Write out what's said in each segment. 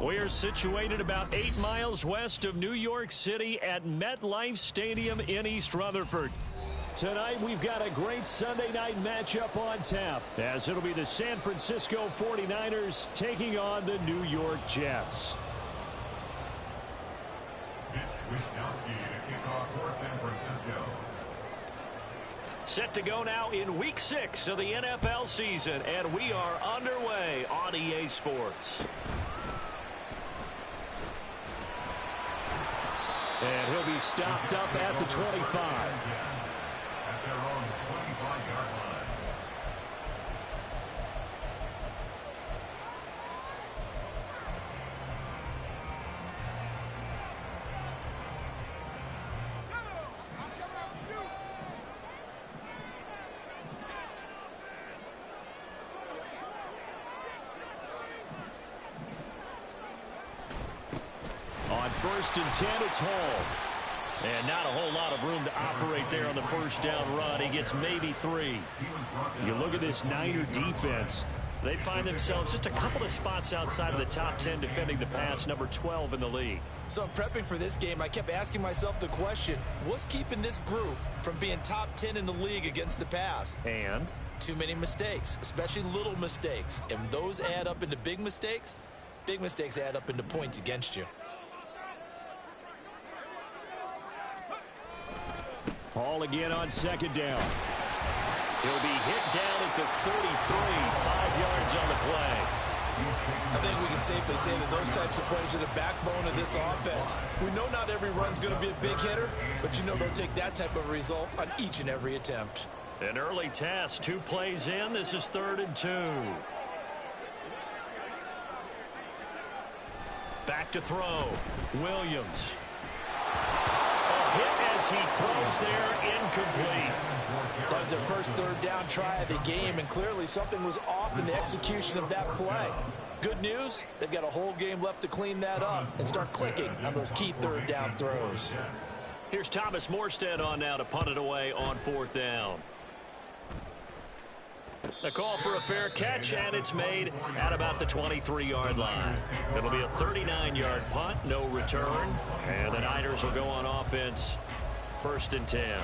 We're situated about 8 miles west of New York City at MetLife Stadium in East Rutherford. Tonight, we've got a great Sunday night matchup on tap, as it'll be the San Francisco 49ers taking on the New York Jets. Set to go now in Week 6 of the NFL season, and we are underway on EA Sports. And he'll be stopped up at the 25. At their own 25-yard line. On 1st and 10, it's Hall. And not a whole lot of room to operate there on the first down run. He gets maybe 3. You look at this Niner defense. They find themselves just a couple of spots outside of the top 10 defending the pass, number 12 in the league. So in prepping for this game, I kept asking myself the question, what's keeping this group from being top 10 in the league against the pass? And? Too many mistakes, especially little mistakes. And those add up into big mistakes. Big mistakes add up into points against you. Hall again on 2nd down. He'll be hit down at the 33, 5 yards on the play. I think we can safely say that those types of plays are the backbone of this offense. We know not every run's going to be a big hitter, but you know they'll take that type of result on each and every attempt. An early test, 2 plays in. This is 3rd and 2. Back to throw. Williams. Hit as he throws there, incomplete. That was their first 3rd down try of the game, and clearly something was off in the execution of that play. Good news, they've got a whole game left to clean that up and start clicking on those key 3rd down throws. Here's Thomas Morstead on now to punt it away on 4th down. The call for a fair catch, and it's made at about the 23-yard line. It'll be a 39-yard punt, no return, and the Niners will go on offense, 1st and 10.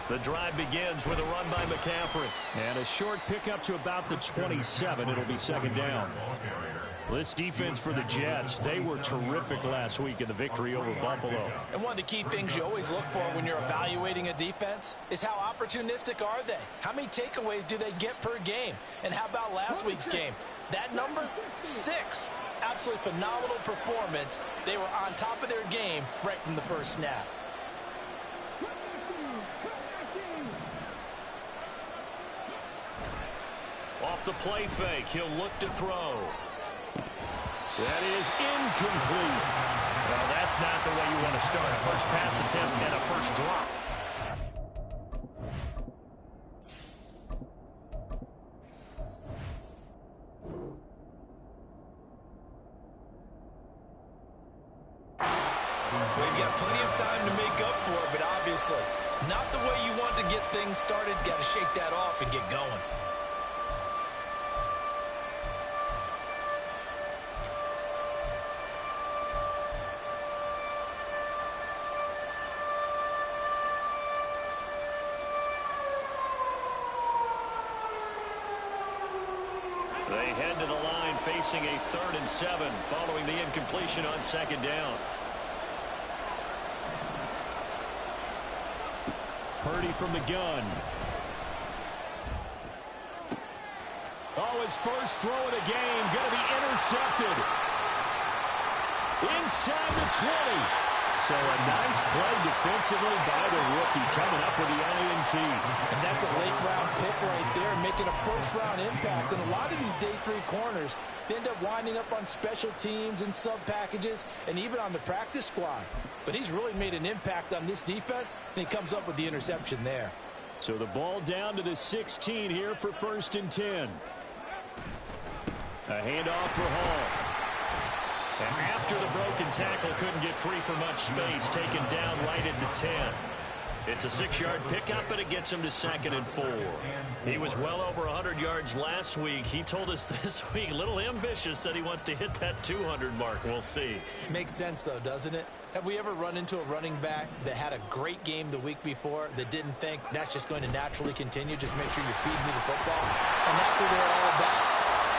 The drive begins with a run by McCaffrey. And a short pickup to about the 27. It'll be 2nd down. This defense for the Jets, they were terrific last week in the victory over Buffalo. And one of the key things you always look for when you're evaluating a defense is how opportunistic are they? How many takeaways do they get per game? And how about last week's game? That number, 6. Absolutely phenomenal performance. They were on top of their game right from the first snap. Off the play fake, he'll look to throw. That is incomplete. Well, that's not the way you want to start. First pass attempt and a first drop. We've got plenty of time to make up for it, but obviously not the way you want to get things started. Got to shake that off and get going. They head to the line facing a 3rd and 7 following the incompletion on 2nd down. Purdy from the gun. Oh, his first throw of the game going to be intercepted. Inside the 20. So a nice play defensively by the rookie coming up with the INT. And that's a late-round pick right there, making a first-round impact. And a lot of these day 3 corners, they end up winding up on special teams and sub-packages and even on the practice squad. But he's really made an impact on this defense, and he comes up with the interception there. So the ball down to the 16 here for 1st and 10. A handoff for Hall. And after the broken tackle, couldn't get free for much space, taken down right at the 10. It's a 6-yard pickup, and it gets him to 2nd and 4. He was well over 100 yards last week. He told us this week, a little ambitious, said he wants to hit that 200 mark. We'll see. Makes sense, though, doesn't it? Have we ever run into a running back that had a great game the week before that didn't think that's just going to naturally continue? Just make sure you feed me the football. And that's what they're all about.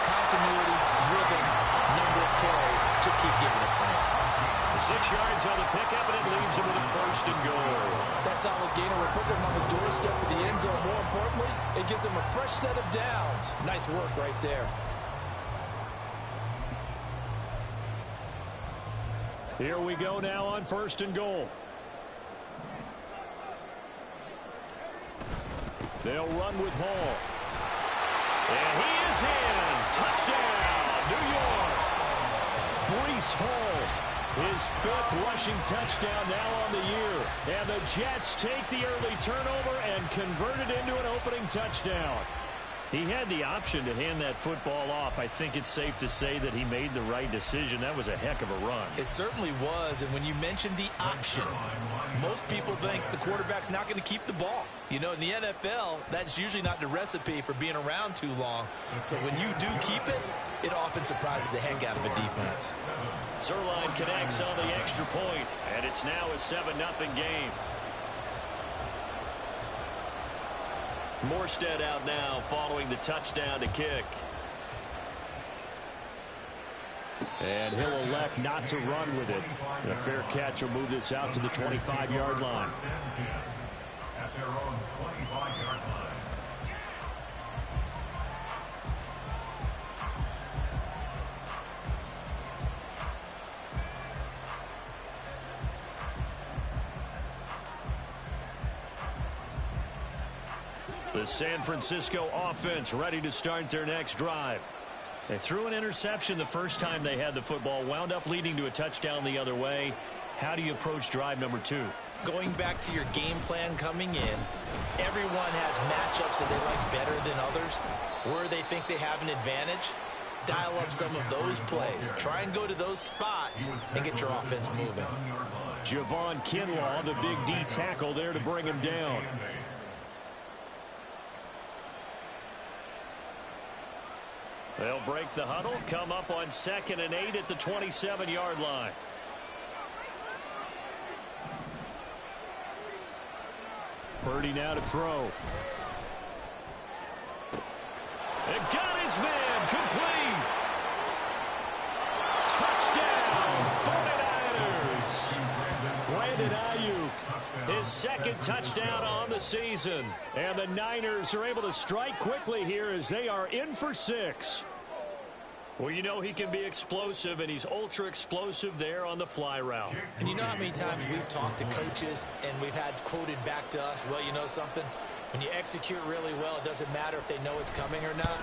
Continuity, rhythm, number of carries. Just keep giving it to him. The 6 yards on the pickup, and it leaves him with a 1st and goal. That solid gainer will put them on the doorstep of the end zone. More importantly, it gives them a fresh set of downs. Nice work right there. Here we go now on 1st and goal. They'll run with Hall. And he is in. Touchdown, New York. Breece Hall, his 5th rushing touchdown now on the year. And the Jets take the early turnover and convert it into an opening touchdown. He had the option to hand that football off. I think it's safe to say that he made the right decision. That was a heck of a run. It certainly was. And when you mentioned the option, most people think the quarterback's not going to keep the ball. You know, in the NFL, that's usually not the recipe for being around too long. So when you do keep it, it often surprises the heck out of a defense. Zerline connects on the extra point, and it's now a 7-0 game. Morstead out now following the touchdown to kick. And he'll elect not to run with it. And a fair catch will move this out to the 25-yard line. At their own 25-yard line. The San Francisco offense ready to start their next drive. They threw an interception the first time they had the football, wound up leading to a touchdown the other way. How do you approach drive number 2? Going back to your game plan coming in, everyone has matchups that they like better than others. Where they think they have an advantage, dial up some of those plays. Try and go to those spots and get your offense moving. Javon Kinlaw, the big D tackle there to bring him down. They'll break the huddle, come up on 2nd and 8 at the 27-yard line. Purdy now to throw. And got his man complete. Touchdown, 49ers. Brandon Ayuk, his 2nd touchdown on the season. And the Niners are able to strike quickly here as they are in for 6. Well, you know he can be explosive, and he's ultra explosive there on the fly route. And you know how many times we've talked to coaches and we've had quoted back to us, well, you know something? When you execute really well, it doesn't matter if they know it's coming or not.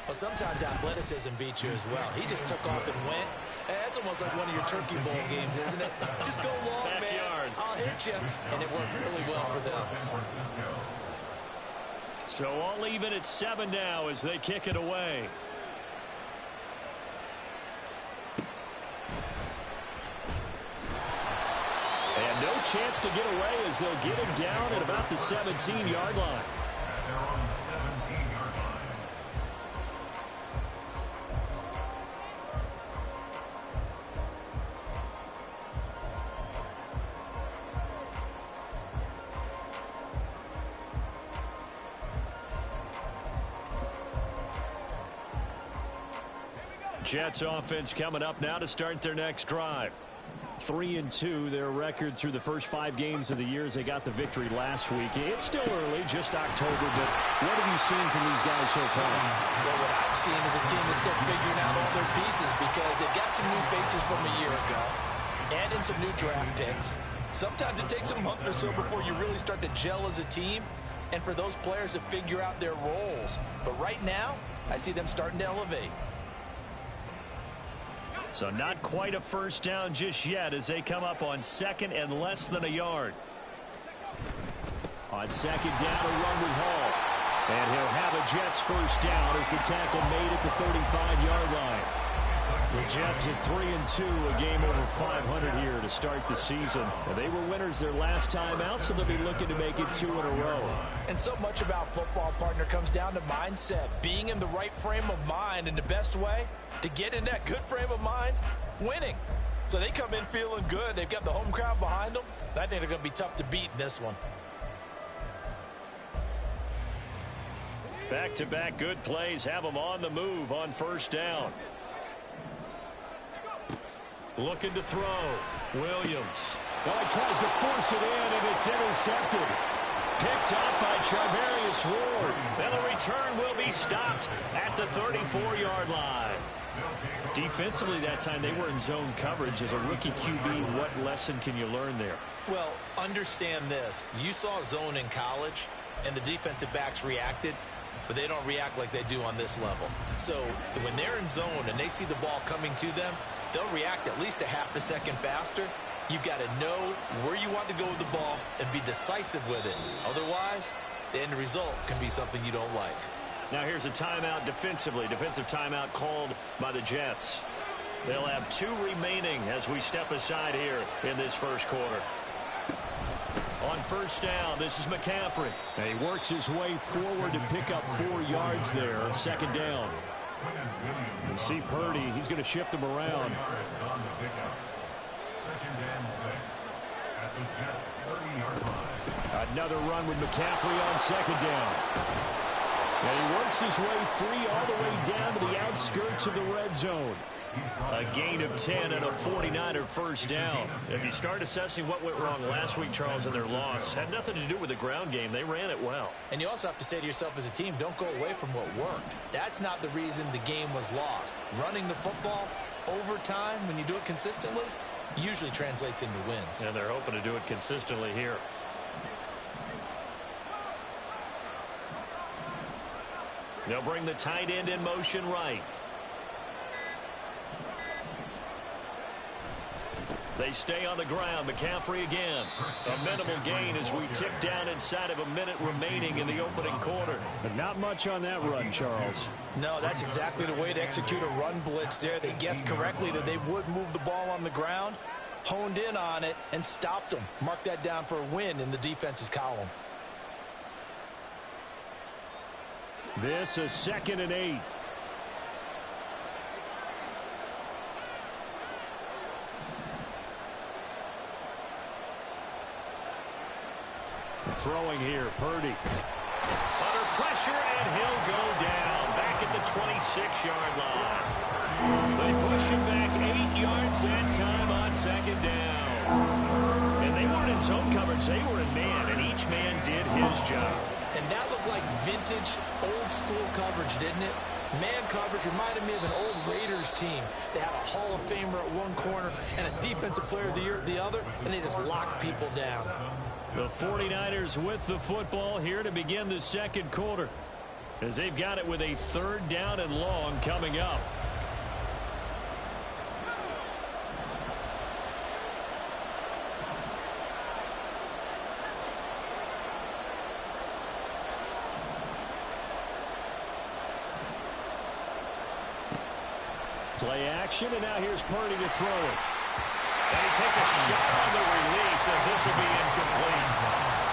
Well, sometimes athleticism beats you as well. He just took off and went. That's almost like one of your Turkey Bowl games, isn't it? Just go long, Backyard. Man. I'll hit you. And it worked really well for them. So all even at 7 now as they kick it away. And no chance to get away as they'll get him down at about the 17-yard line. Jets offense coming up now to start their next drive. 3-2, their record through the first 5 games of the year as they got the victory last week. It's still early, just October, but what have you seen from these guys so far? Well, what I've seen is a team that's still figuring out all their pieces because they've got some new faces from a year ago. And in some new draft picks. Sometimes it takes a month or so before you really start to gel as a team and for those players to figure out their roles. But right now, I see them starting to elevate. So not quite a first down just yet as they come up on second and less than a yard. On second down, a run with Hall. And he'll have a Jets first down as the tackle made at the 35-yard line. The Jets at 3-2, a game over 500 here to start the season. And they were winners their last time out, so they'll be looking to make it 2 in a row. And so much about football, partner, comes down to mindset. Being in the right frame of mind, and the best way to get in that good frame of mind, winning. So they come in feeling good. They've got the home crowd behind them. And I think they're going to be tough to beat in this one. Back-to-back good plays have them on the move on first down. Looking to throw. Williams. Well, he tries to force it in, and it's intercepted. Picked up by Charvarius Ward. And the return will be stopped at the 34-yard line. Defensively that time, they were in zone coverage. As a rookie QB, what lesson can you learn there? Well, understand this. You saw zone in college, and the defensive backs reacted, but they don't react like they do on this level. So when they're in zone and they see the ball coming to them, they'll react at least a half a second faster. You've got to know where you want to go with the ball and be decisive with it. Otherwise, the end result can be something you don't like. Now here's a timeout defensively. Defensive timeout called by the Jets. They'll have 2 remaining as we step aside here in this first quarter. On first down, this is McCaffrey. And he works his way forward to pick up 4 yards there. Second down. You see Purdy, he's going to shift him around. Another run with McCaffrey on second down. And he works his way free all the way down to the outskirts of the red zone. A gain of 10 and a 49er first down. If you start assessing what went wrong last week, Charles, in their loss, had nothing to do with the ground game. They ran it well. And you also have to say to yourself as a team, don't go away from what worked. That's not the reason the game was lost. Running the football over time, when you do it consistently, usually translates into wins. And they're hoping to do it consistently here. They'll bring the tight end in motion right. They stay on the ground. McCaffrey again. A minimal gain as we tick down inside of a minute remaining in the opening quarter. But not much on that run, Charles. No, that's exactly the way to execute a run blitz there. They guessed correctly that they would move the ball on the ground, honed in on it, and stopped them. Mark that down for a win in the defense's column. This is 2nd and 8. Throwing here, Purdy. Under pressure, and he'll go down. Back at the 26-yard line. They push him back 8 yards that time on second down. And they weren't in zone coverage. They were in man, and each man did his job. And that looked like vintage, old-school coverage, didn't it? Man coverage reminded me of an old Raiders team. They had a Hall of Famer at one corner and a Defensive Player of the Year at the other, and they just locked people down. The 49ers with the football here to begin the second quarter, as they've got it with a 3rd down and long coming up. Play action, and now here's Purdy to throw it. And he takes a shot on the release as this will be incomplete.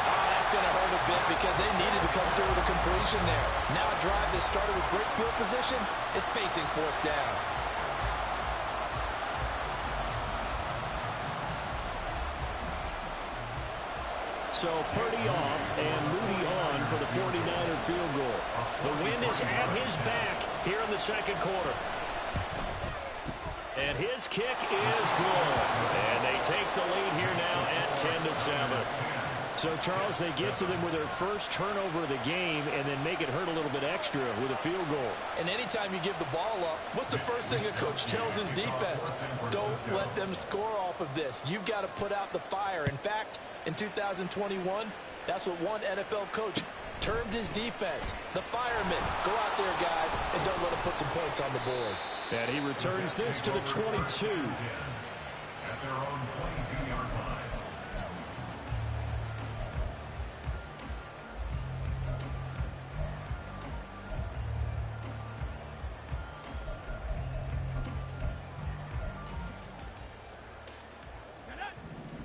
Oh, that's going to hurt a bit because they needed to come through with a completion there. Now a drive that started with great field position is facing 4th down. So Purdy off and Moody on for the 49er field goal. The wind is at his back here in the second quarter. And his kick is good. And they take the lead here now at 10-7. So, Charles, they get to them with their first turnover of the game and then make it hurt a little bit extra with a field goal. And anytime you give the ball up, what's the first thing a coach tells his defense? Don't let them score all off of this. You've got to put out the fire. In fact, in 2021, that's what one NFL coach termed his defense, the firemen. Go out there, guys, and don't let them put some points on the board. And he returns this to the 22.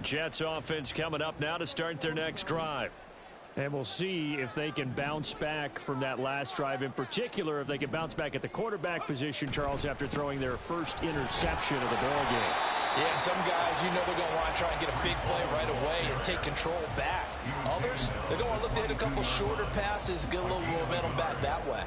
Jets offense coming up now to start their next drive. And we'll see if they can bounce back from that last drive, in particular if they can bounce back at the quarterback position, Charles, after throwing their first interception of the ballgame. Yeah, some guys, you know, they're going to want to try and get a big play right away and take control back. Others, they're going to want to look to hit a couple shorter passes, get a little momentum back that way.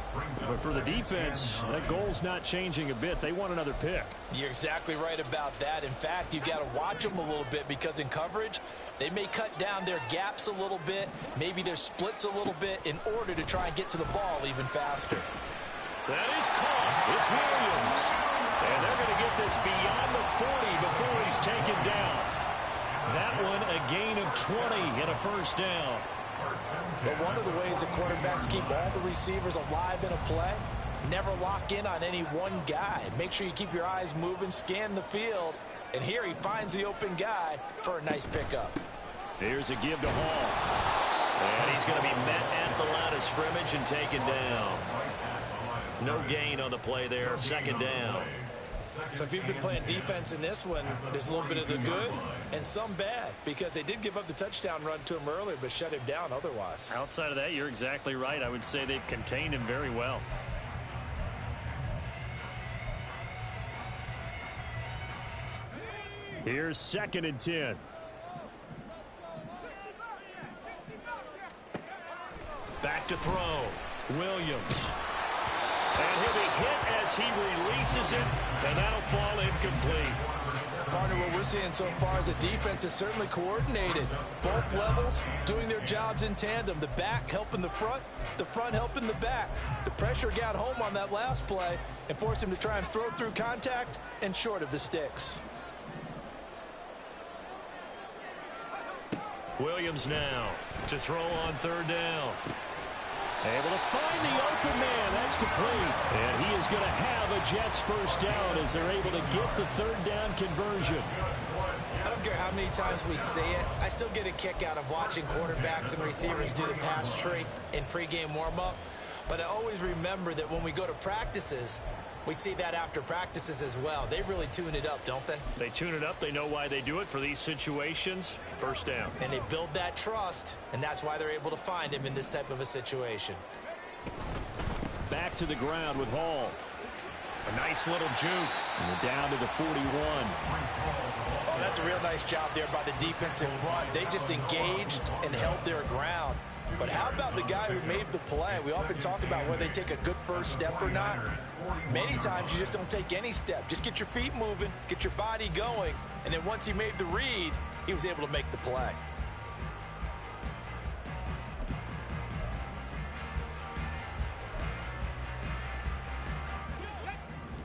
But for the defense, that goal's not changing a bit. They want another pick. You're exactly right about that. In fact, you've got to watch them a little bit because in coverage, they may cut down their gaps a little bit, maybe their splits a little bit in order to try and get to the ball even faster. That is caught. It's Williams. And they're going to get this beyond the 40 before he's taken down. That one a gain of 20 and a first down. But one of the ways that quarterbacks keep all the receivers alive in a play, never lock in on any one guy. Make sure you keep your eyes moving, scan the field. And here he finds the open guy for a nice pickup. Here's a give to Hall. And he's going to be met at the line of scrimmage and taken down. No gain on the play there, second down. So if you've been playing defense in this one, there's a little bit of the good and some bad, because they did give up the touchdown run to him earlier but shut him down otherwise. Outside of that, you're exactly right. I would say they've contained him very well. Here's 2nd and 10. Back to throw. Williams. And he'll be hit as he releases it, and that'll fall incomplete. Partner, what we're seeing so far is a defense is certainly coordinated. Both levels doing their jobs in tandem. The back helping the front helping the back. The pressure got home on that last play and forced him to try and throw through contact and short of the sticks. Williams now to throw on 3rd down. Able to find the open man. That's complete. And he is going to have a Jets first down as they're able to get the 3rd down conversion. I don't care how many times we see it. I still get a kick out of watching quarterbacks and receivers do the pass tree in pregame warm-up. But I always remember that when we go to practices, we see that after practices as well. They really tune it up, don't they? They tune it up. They know why they do it for these situations. First down. And they build that trust, and that's why they're able to find him in this type of a situation. Back to the ground with Hall. A nice little juke. And down to the 41. Oh, that's a real nice job there by the defensive front. They just engaged and held their ground. But how about the guy who made the play? We often talk about whether they take a good first step or not. Many times you just don't take any step. Just get your feet moving, get your body going, and then once he made the read, he was able to make the play.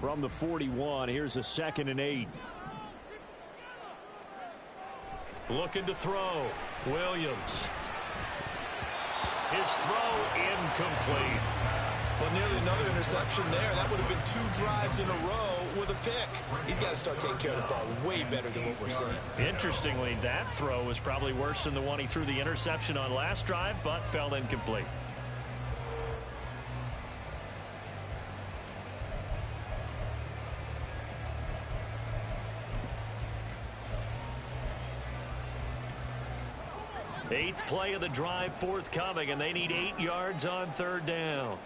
From the 41, here's a 2nd and 8. Looking to throw. Williams. His throw incomplete. Well, nearly another interception there. That would have been 2 drives in a row with a pick. He's got to start taking care of the ball way better than what we're seeing. Interestingly, that throw was probably worse than the one he threw the interception on last drive, but fell incomplete. Eighth play of the drive forthcoming, and they need 8 yards on 3rd down.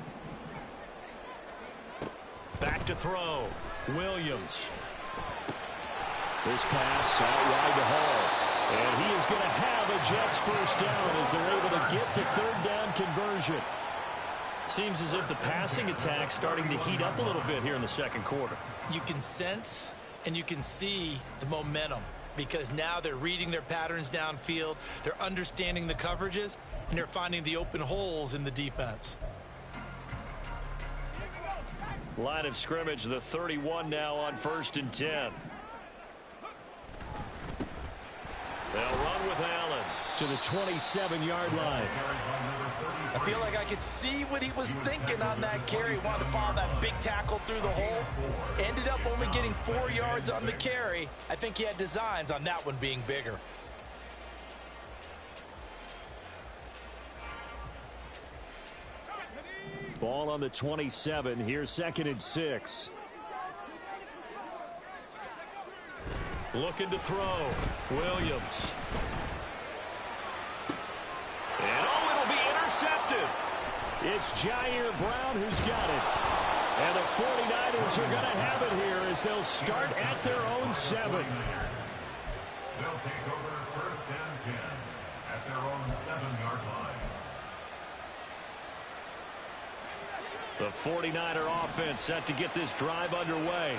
Back to throw. Williams. This pass out wide to Hall. And he is going to have a Jets first down as they're able to get the 3rd down conversion. Seems as if the passing attack's starting to heat up a little bit here in the 2nd quarter. You can sense and you can see the momentum, because now they're reading their patterns downfield, they're understanding the coverages, and they're finding the open holes in the defense. Line of scrimmage, the 31 now on 1st and 10. They'll run with Allen to the 27-yard line. I feel like I could see what he was thinking on that carry. Wanted to follow that big tackle through the hole. Ended up only getting 4 yards on the carry. I think he had designs on that one being bigger. Ball on the 27. Here's 2nd and 6. Looking to throw. Williams. And it'll be intercepted. It's Jair Brown who's got it. And the 49ers are going to have it here as they'll start at their own 7. They'll take over 1st and 10 at their own 7-yard line. The 49er offense set to get this drive underway.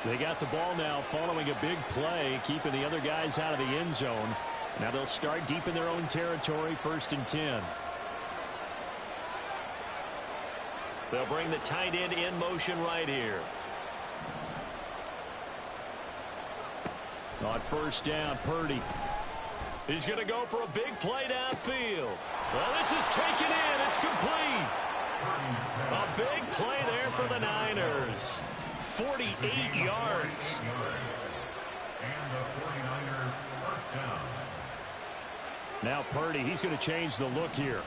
They got the ball now following a big play, keeping the other guys out of the end zone. Now they'll start deep in their own territory, 1st and 10. They'll bring the tight end in motion right here. On 1st down, Purdy. He's going to go for a big play downfield. Well, this is taken in. It's complete. A big play there for the Niners. 48 yards. And the 49er 1st down. Now Purdy, he's going to change the look here.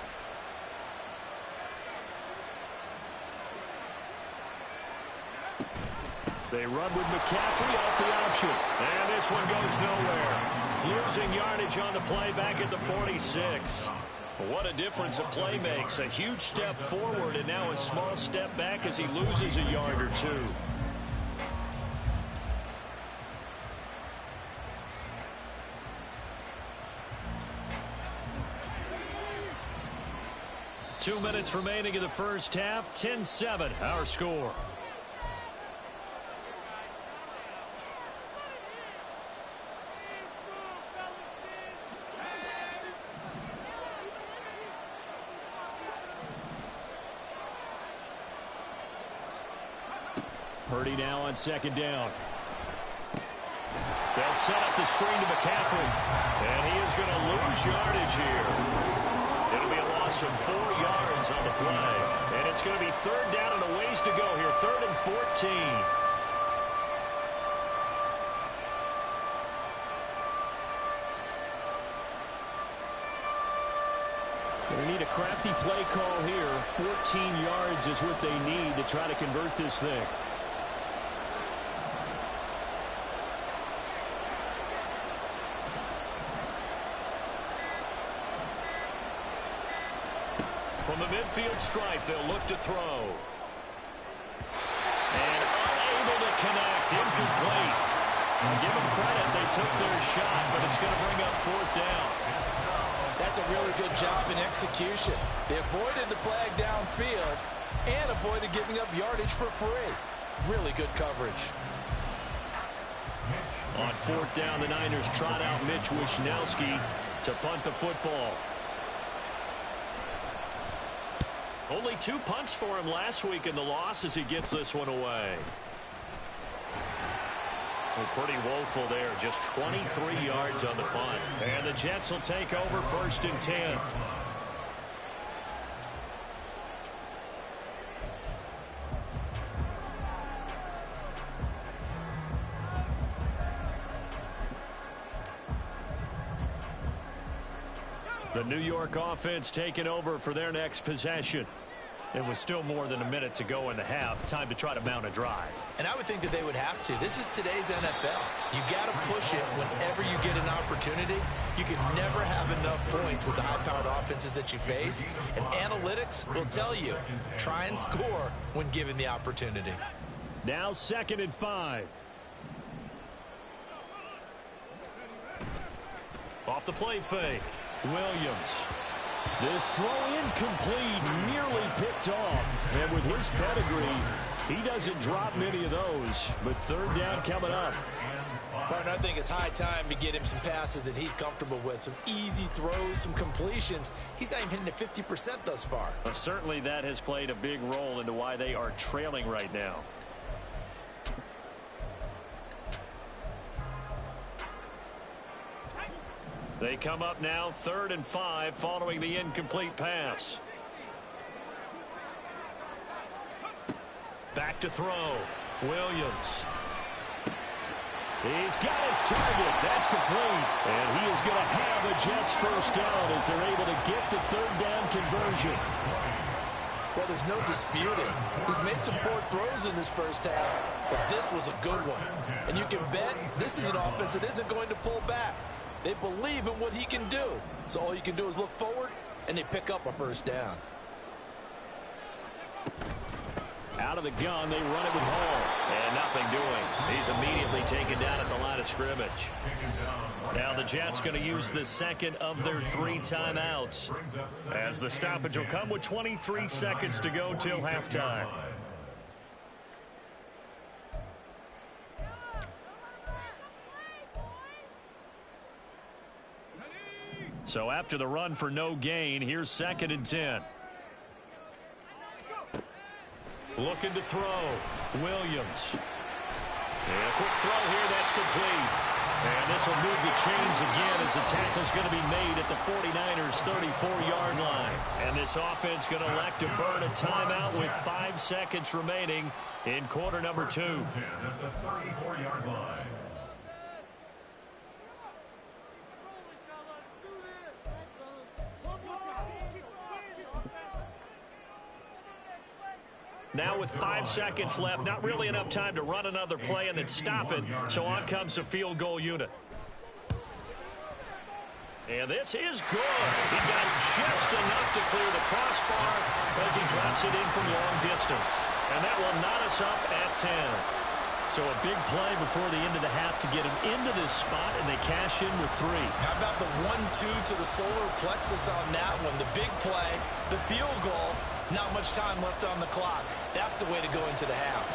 They run with McCaffrey off the option. And this one goes nowhere. Losing yardage on the play back at the 46. What a difference a play makes. A huge step forward and now a small step back as he loses a yard or two. Two minutes remaining in the first half. 10-7, our score. Purdy now on 2nd down. They'll set up the screen to McCaffrey. And he is going to lose yardage here. It'll be a loss of 4 yards on the play. And it's going to be 3rd down and a ways to go here. 3rd and 14. They need a crafty play call here. 14 yards is what they need to try to convert this thing. From the midfield stripe, they'll look to throw. And unable to connect. Incomplete. Give them credit. They took their shot, but it's going to bring up 4th down. That's a really good job in execution. They avoided the flag downfield and avoided giving up yardage for free. Really good coverage. On 4th down, the Niners trot out Mitch Wishnowski to punt the football. Only 2 punts for him last week in the loss as he gets this one away. Well, pretty woeful there. Just 23 yards on the punt. And the Jets will take over 1st and 10. The New York offense taking over for their next possession. It was still more than a minute to go in the half. Time to try to mount a drive. And I would think that they would have to. This is today's NFL. You got to push it whenever you get an opportunity. You can never have enough points with the high-powered offenses that you face. And analytics will tell you, try and score when given the opportunity. Now 2nd and 5. Off the play fake. Williams. This throw incomplete, nearly picked off. And with his pedigree, he doesn't drop many of those. But 3rd down coming up. Partner, I think it's high time to get him some passes that he's comfortable with. Some easy throws, some completions. He's not even hitting at 50% thus far. Well, certainly that has played a big role into why they are trailing right now. They come up now 3rd and 5 following the incomplete pass. Back to throw. Williams. He's got his target. That's complete. And he is going to have a Jets first down as they're able to get the 3rd down conversion. Well, there's no disputing. He's made some poor throws in this first half, but this was a good one. And you can bet this is an offense that isn't going to pull back. They believe in what he can do. So all you can do is look forward, and they pick up a first down. Out of the gun, they run it with Hall. And nothing doing. He's immediately taken down at the line of scrimmage. Now the Jets going to use the second of their 3 timeouts, as the stoppage will come with 23 seconds to go till halftime. So after the run for no gain, here's 2nd and 10. Looking to throw. Williams. And a quick throw here. That's complete. And this will move the chains again as the tackle's going to be made at the 49ers' 34-yard line. And this offense going to elect to burn a timeout with 5 seconds remaining in quarter number 2. At the 34-yard line. Now with 5 seconds left, not really enough time to run another play and then stop it. So on comes the field goal unit. And this is good. He got just enough to clear the crossbar as he drops it in from long distance. And that will knot us up at 10. So a big play before the end of the half to get him into this spot, and they cash in with 3. How about the 1-2 to the solar plexus on that one? The big play, the field goal, not much time left on the clock. That's the way to go into the half.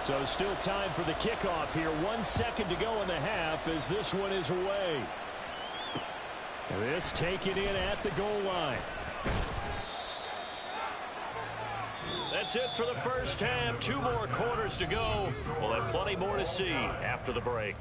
So still time for the kickoff here. 1 second to go in the half as this one is away. This taken in at the goal line. That's it for the first half. 2 more quarters to go. We'll have plenty more to see after the break.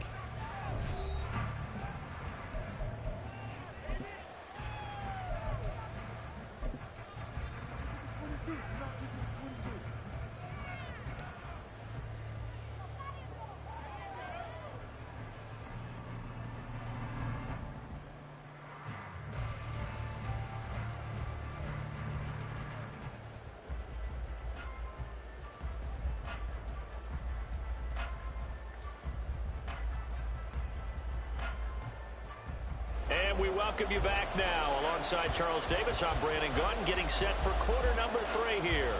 We welcome you back now. Alongside Charles Davis, I'm Brandon Gunn, getting set for quarter number 3 here.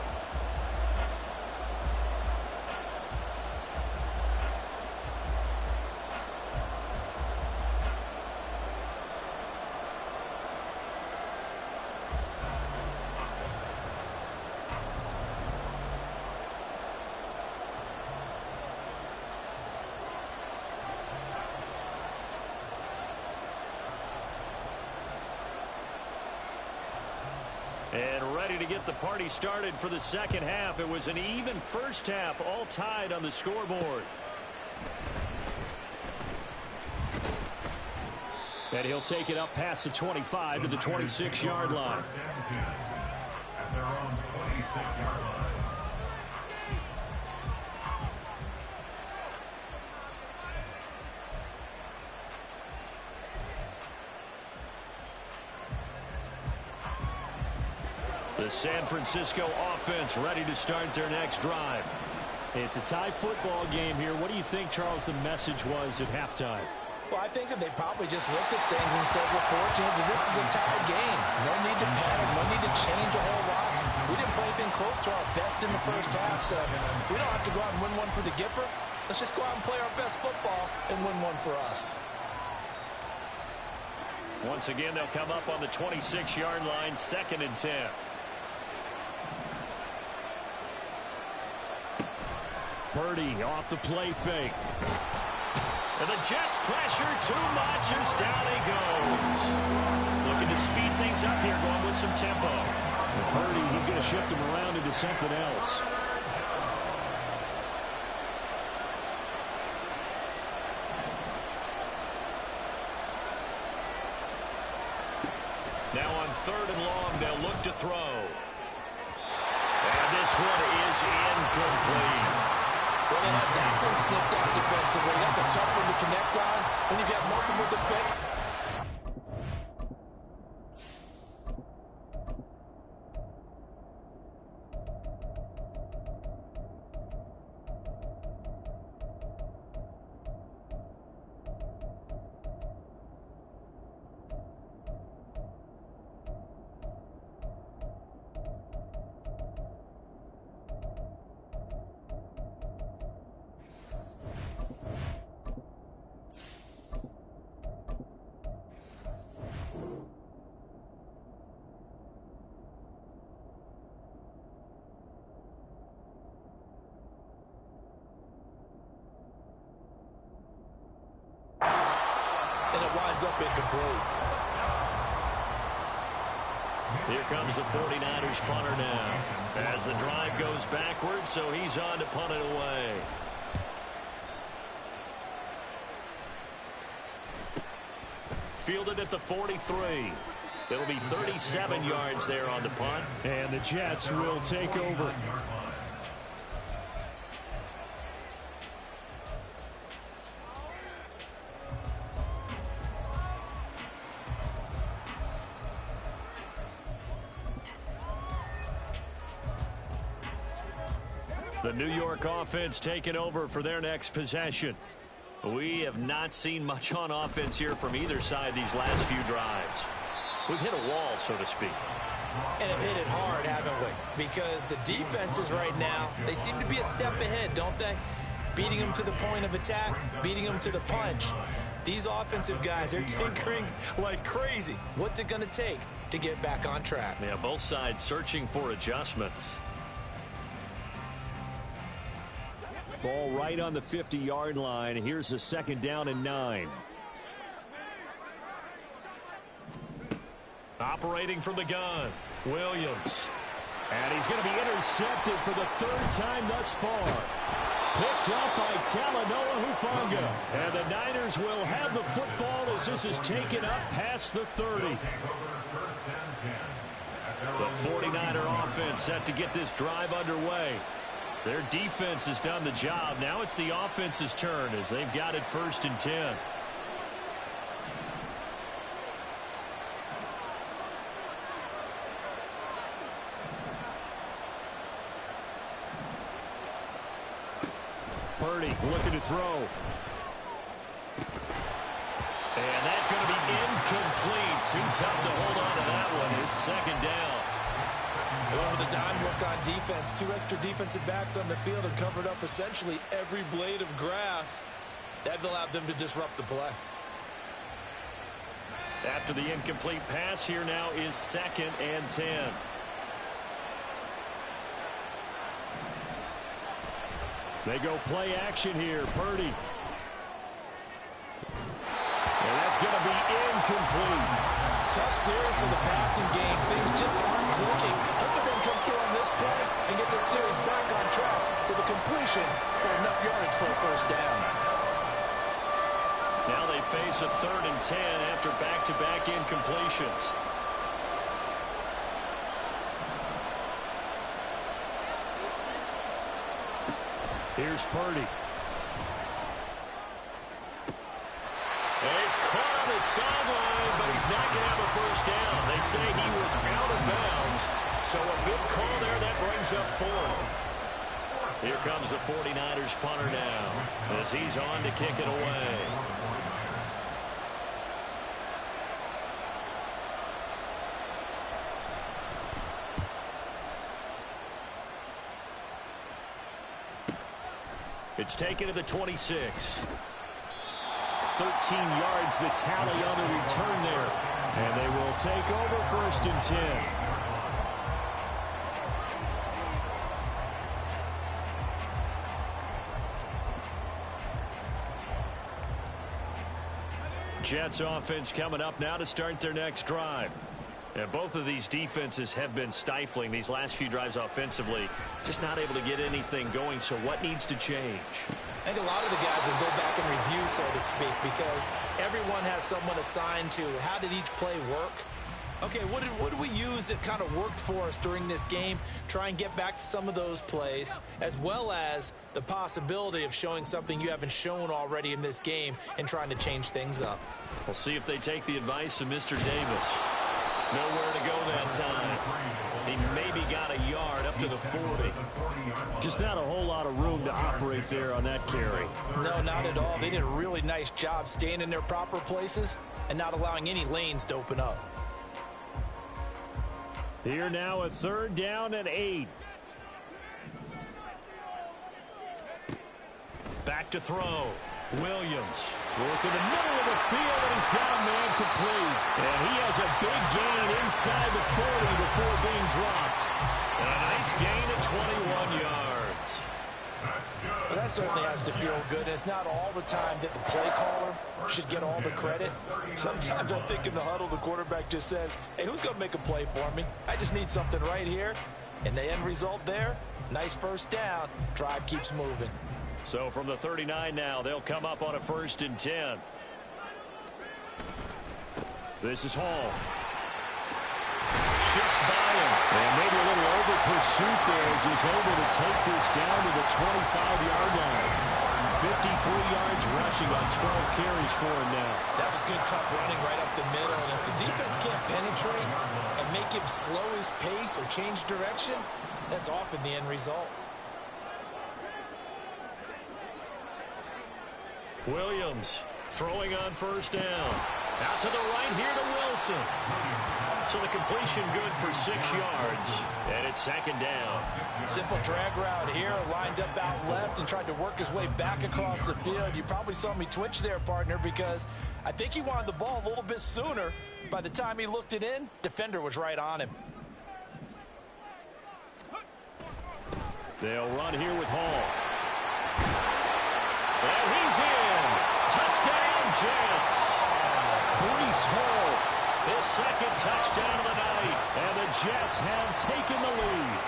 And ready to get the party started for the second half. It was an even first half, all tied on the scoreboard. And he'll take it up past the 25 to the 26-yard line. At their own 26-yard line. The San Francisco offense ready to start their next drive. It's a tie football game here. What do you think, Charles, the message was at halftime? Well, I think that they probably just looked at things and said, we're fortunate that this is a tie game. No need to panic, no need to change a whole lot. We didn't play anything close to our best in the first half, so we don't have to go out and win one for the Gipper. Let's just go out and play our best football and win one for us. Once again, they'll come up on the 26-yard line, 2nd and 10. Purdy off the play fake. And the Jets pressure too much as down he goes. Looking to speed things up here, going with some tempo. And Purdy, he's going to shift him around into something else. throw. And this one is incomplete. Well, they had that one snipped out defensively. That's a tough one to connect on when you've got multiple defenders. And it winds up incomplete. Here comes the 49ers punter now. As the drive goes backwards, so he's on to punt it away. Fielded at the 43. It'll be 37 yards there on the punt. And the Jets will take over. The New York offense taking over for their next possession. We have not seen much on offense here from either side these last few drives. We've hit a wall, so to speak. And have hit it hard, haven't we? Because the defenses right now, they seem to be a step ahead, don't they? Beating them to the point of attack, beating them to the punch. These offensive guys are tinkering like crazy. What's it going to take to get back on track? Yeah, both sides searching for adjustments. Ball right on the 50-yard line. Here's a 2nd down and 9. Operating from the gun, Williams. And he's going to be intercepted for the 3rd time thus far. Picked up by Talanoa Hufanga. And the Niners will have the football as this is taken up past the 30. The 49er offense set to get this drive underway. Their defense has done the job. Now it's the offense's turn as they've got it 1st and 10. Purdy looking to throw. And that's going to be incomplete. Too tough to hold on to that one. It's 2nd down. With a dime look on defense, 2 extra defensive backs on the field and covered up essentially every blade of grass. That allowed them to disrupt the play. After the incomplete pass, here now is 2nd and 10. They go play action here. Purdy. And that's going to be incomplete. Tough series for the passing game. Things just aren't clicking. Hoping they can come through on this play and get this series back on track with a completion for enough yardage for a 1st down. Now they face a 3rd and 10 after back-to-back incompletions. Here's Purdy. He's caught on the sideline, but he's not going to have a 1st down. They say he was out of bounds, so a big call there that brings up 4th. Here comes the 49ers punter now as he's on to kick it away. It's taken to the 26. 13 yards the tally on the return there. And they will take over 1st and 10. Jets offense coming up now to start their next drive. And both of these defenses have been stifling these last few drives offensively. Just not able to get anything going, so what needs to change? I think a lot of the guys will go back and review, so to speak, because everyone has someone assigned to how did each play work Okay, what did we use that kind of worked for us during this game? Try and get back to some of those plays, as well as the possibility of showing something you haven't shown already in this game and trying to change things up. We'll see if they take the advice of Mr. Davis. Nowhere to go that time. He maybe got a yard up to the 40. Just not a whole lot of room to operate there on that carry. No, not at all. They did a really nice job staying in their proper places and not allowing any lanes to open up. Here now, a 3rd down and 8. Back to throw. Williams working the middle of the field, and he's got a man complete. And he has a big gain inside the 40 before being dropped. And a nice gain at 21 yards. Well, that certainly has to feel good. It's not all the time that the play caller should get all the credit. Sometimes I think in the huddle, the quarterback just says, hey, who's going to make a play for me? I just need something right here. And the end result there, nice 1st down. Drive keeps moving. So from the 39 now, they'll come up on a 1st and 10. This is Hall. Shifts by him. And maybe a little over pursuit there as he's able to take this down to the 25-yard line. 53 yards rushing on 12 carries for him now. That was good, tough running right up the middle. And if the defense can't penetrate and make him slow his pace or change direction, that's often the end result. Williams throwing on 1st down. Out to the right here to Wilson. So the completion good for 6 yards. And it's 2nd down. Simple drag route here, lined up out left and tried to work his way back across the field. You probably saw me twitch there, partner, because I think he wanted the ball a little bit sooner. By the time he looked it in, defender was right on him. They'll run here with Hall. And he's in. Touchdown, Jets. Breece Hall, his 2nd touchdown of the night. And the Jets have taken the lead.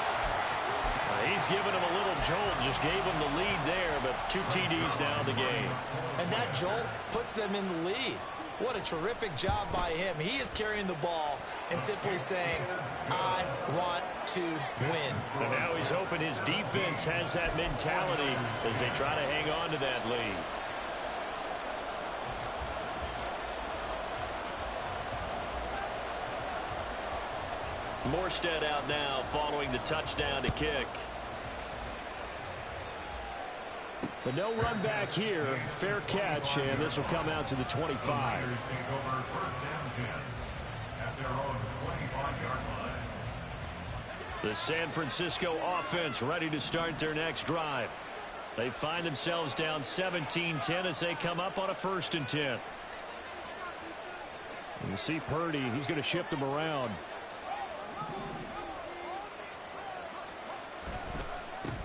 He's given him a little jolt, just gave him the lead there, but 2 TDs now in the game. And that jolt puts them in the lead. What a terrific job by him. He is carrying the ball and simply saying, I want to win. And now he's hoping his defense has that mentality as they try to hang on to that lead. Morstead out now following the touchdown to kick. But no run back here. Fair catch, and this will come out to the 25. The San Francisco offense ready to start their next drive. They find themselves down 17-10 as they come up on a 1st and 10. You see Purdy, he's going to shift them around.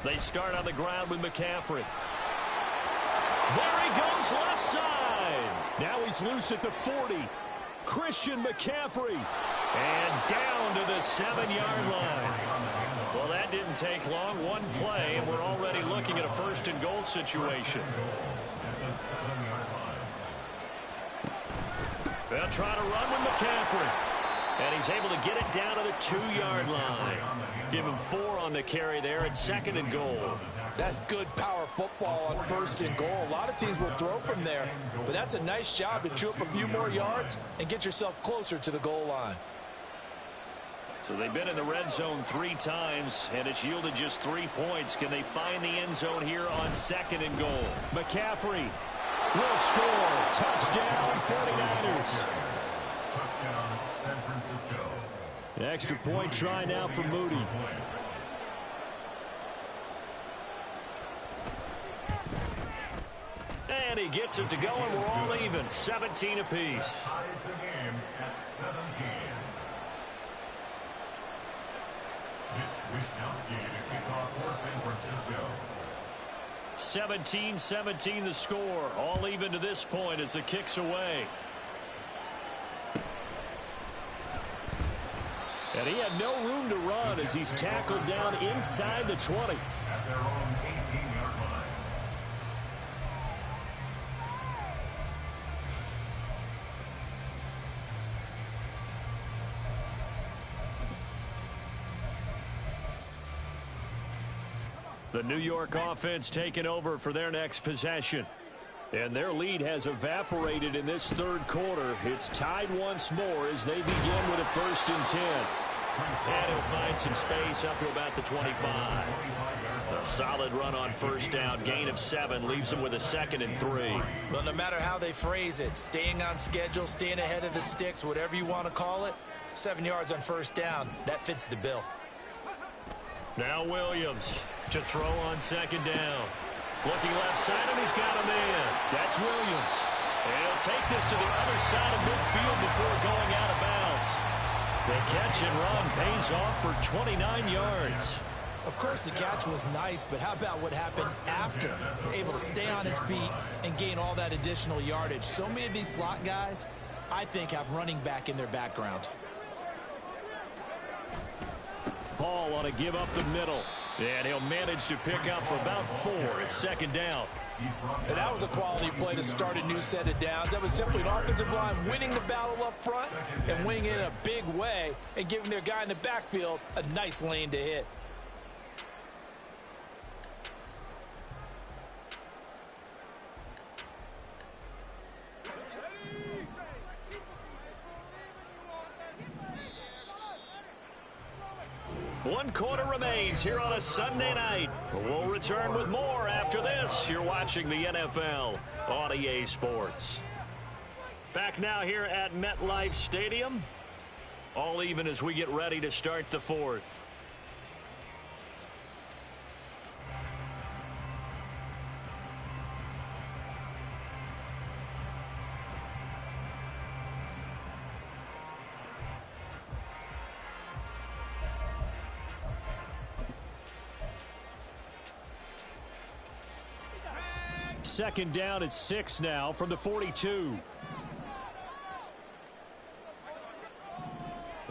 They start on the ground with McCaffrey. There he goes left side. Now he's loose at the 40. Christian McCaffrey. And down to the 7-yard line. Well, that didn't take long. One play, and we're already looking at a 1st and goal situation. They'll try to run with McCaffrey. And he's able to get it down to the 2-yard line. Give him 4 on the carry there at 2nd and goal. That's good power football on 1st and goal. A lot of teams will throw from there, but that's a nice job to chew up a few more yards and get yourself closer to the goal line. So they've been in the red zone 3 times, and it's yielded just 3 points. Can they find the end zone here on 2nd and goal? McCaffrey will score. Touchdown, 49ers. Touchdown, San Francisco. The extra point try now for Moody. And he gets it to go, and we're all even. 17 apiece. Ties the game at 17. Mitch Wishnowsky to kick off for San Francisco. 17-17 the score. All even to this point as the kick's away. And he had no room to run as he's tackled down inside the 20. At their own 18-yard line. The New York offense taking over for their next possession. And their lead has evaporated in this third quarter. It's tied once more as they begin with a 1st and 10. And he'll find some space up to about the 25. A solid run on 1st down. Gain of 7 leaves him with a 2nd and 3. Well, no matter how they phrase it, staying on schedule, staying ahead of the sticks, whatever you want to call it, 7 yards on 1st down. That fits the bill. Now Williams to throw on 2nd down. Looking left side, and he's got a man. That's Williams. And he'll take this to the other side of midfield before going out of bounds. The catch and run pays off for 29 yards. Of course, the catch was nice, but how about what happened after? Able to stay on his feet and gain all that additional yardage. So many of these slot guys, I think, have running back in their background. Paul on a give up the middle. And he'll manage to pick up about 4 at 2nd down. And that was a quality play to start a new set of downs. That was simply an offensive line winning the battle up front and winning it in a big way and giving their guy in the backfield a nice lane to hit. One quarter remains here on a Sunday night. We'll return with more after this. You're watching the NFL on EA Sports. Back now here at MetLife Stadium. All even as we get ready to start the 4th. Second down at 6 now from the 42.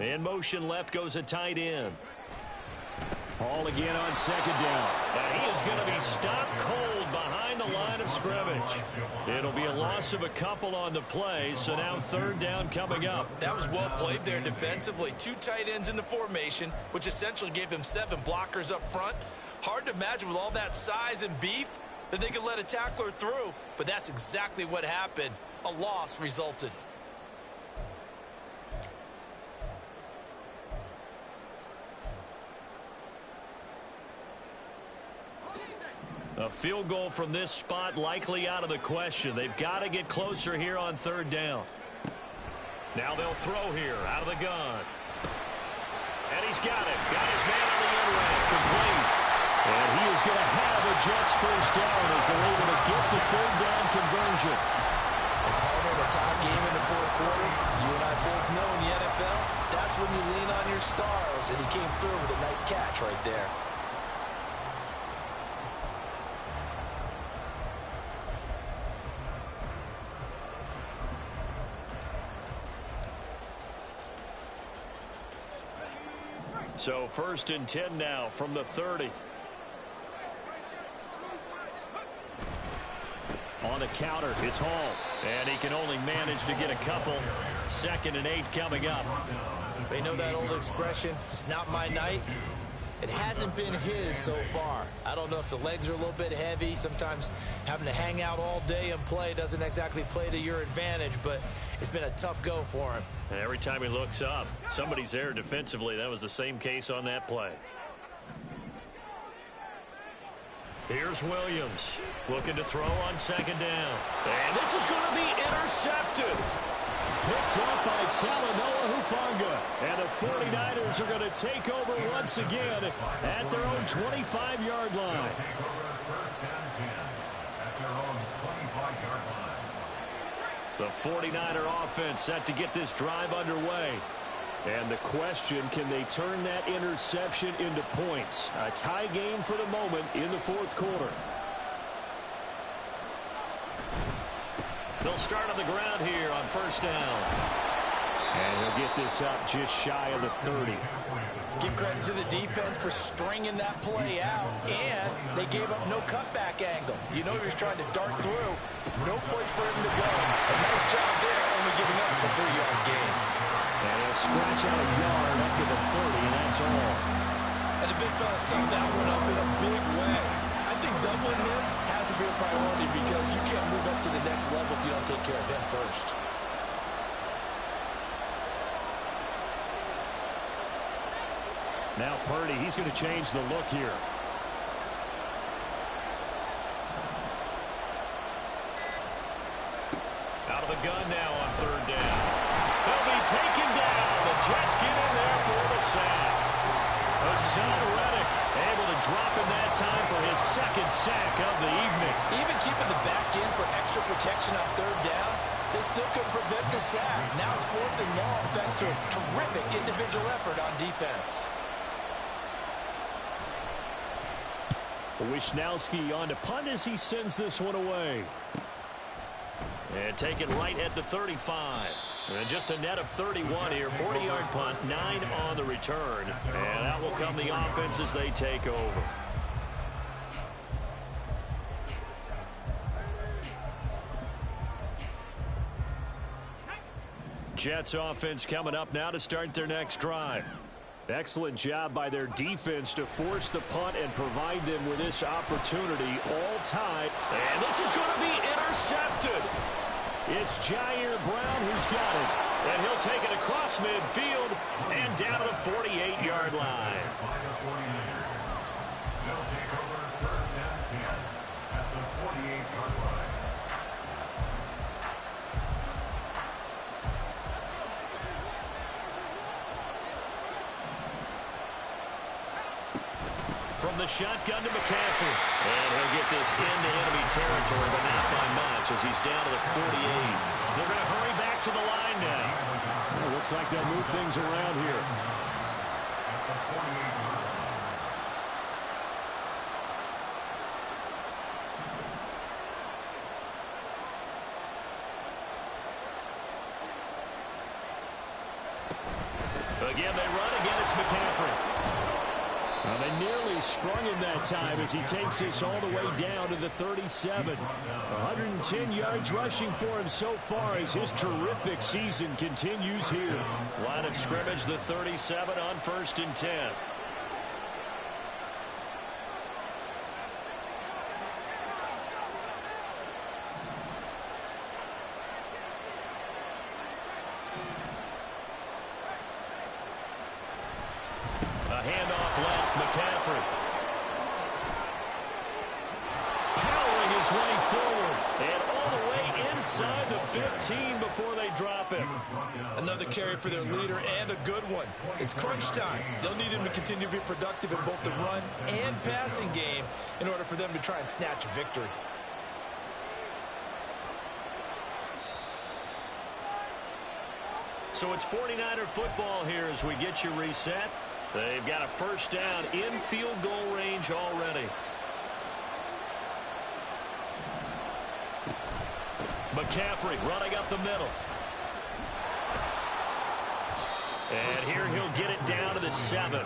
In motion left goes a tight end. Paul again on 2nd down. And he is going to be stopped cold behind the line of scrimmage. It'll be a loss of a couple on the play, so now 3rd down coming up. That was well played there defensively. 2 tight ends in the formation, which essentially gave them 7 blockers up front. Hard to imagine with all that size and beef that they could let a tackler through, but that's exactly what happened. A loss resulted. A field goal from this spot likely out of the question. They've got to get closer here on 3rd down. Now they'll throw here out of the gun. And he's got it. Got his man on the end route. Complete. And he is going to have a Jets 1st down as they're able to get the 3rd down conversion. And part of the top game in the 4th quarter, you and I both know in the NFL, that's when you lean on your stars, and he came through with a nice catch right there. So 1st and 10 now from the 30. On the counter, it's Hall. And he can only manage to get a couple. 2nd and 8 coming up. They know that old expression, it's not my night. It hasn't been his so far. I don't know if the legs are a little bit heavy. Sometimes having to hang out all day and play doesn't exactly play to your advantage, but it's been a tough go for him. And every time he looks up, somebody's there defensively. That was the same case on that play. Here's Williams looking to throw on 2nd down. And this is going to be intercepted. Picked up by Talanoa Hufanga. And the 49ers are going to take over once again at their own 25-yard line. The 49er offense set to get this drive underway. And the question, can they turn that interception into points? A tie game for the moment in the 4th quarter. They'll start on the ground here on 1st down. And he'll get this up just shy of the 30. Give credit to the defense for stringing that play out, and they gave up no cutback angle. You know he was trying to dart through. No place for him to go. A nice job there, only giving up a 3-yard gain. And he'll scratch out a yard up to the 30, and that's all. And the big fella stuffed that one up in a big way. think doubling him has to be a priority because you can't move up to the next level if you don't take care of him first. Now Purdy, he's going to change the look here. Out of the gun now on third down. He'll be taken down. The Jets get in there for the sack. Hassan Reddick able to drop in that time for his second sack of the evening. Even keeping the back in for extra protection on third down, they still couldn't prevent the sack. Now it's 4th and long thanks to a terrific individual effort on defense. Wishnowski on to punt as he sends this one away. And take it right at the 35. And just a net of 31 here. 40-yard punt, 9 on the return. And that will come the offense as they take over. Jets offense coming up now to start their next drive. Excellent job by their defense to force the punt and provide them with this opportunity all tied. And this is going to be intercepted. It's Jair Brown who's got it. And he'll take it across midfield and down to the 48-yard line. They'll take over 1st and 10 at the 48-yard line. From the shotgun to McCaffrey. And he'll get this into enemy territory, but not by much as he's down to the 48. They're going to hurry back to the line now. Well, looks like they'll move things around here. At the 48-yard line. Again, they run. Again, it's McCaffrey. Well, they nearly sprung him that time as he takes this all the way down to the 37. 110 yards rushing for him so far as his terrific season continues here. Line of scrimmage, the 37 on 1st and 10. A handoff left, McCaffrey. Powering his way forward. And all the way inside the 15 before they drop him. Another carry for their leader and a good one. It's crunch time. They'll need him to continue to be productive in both the run and passing game in order for them to try and snatch a victory. So it's 49er football here as we get you reset. They've got a first down in field goal range already. McCaffrey running up the middle. And here he'll get it down to the 7.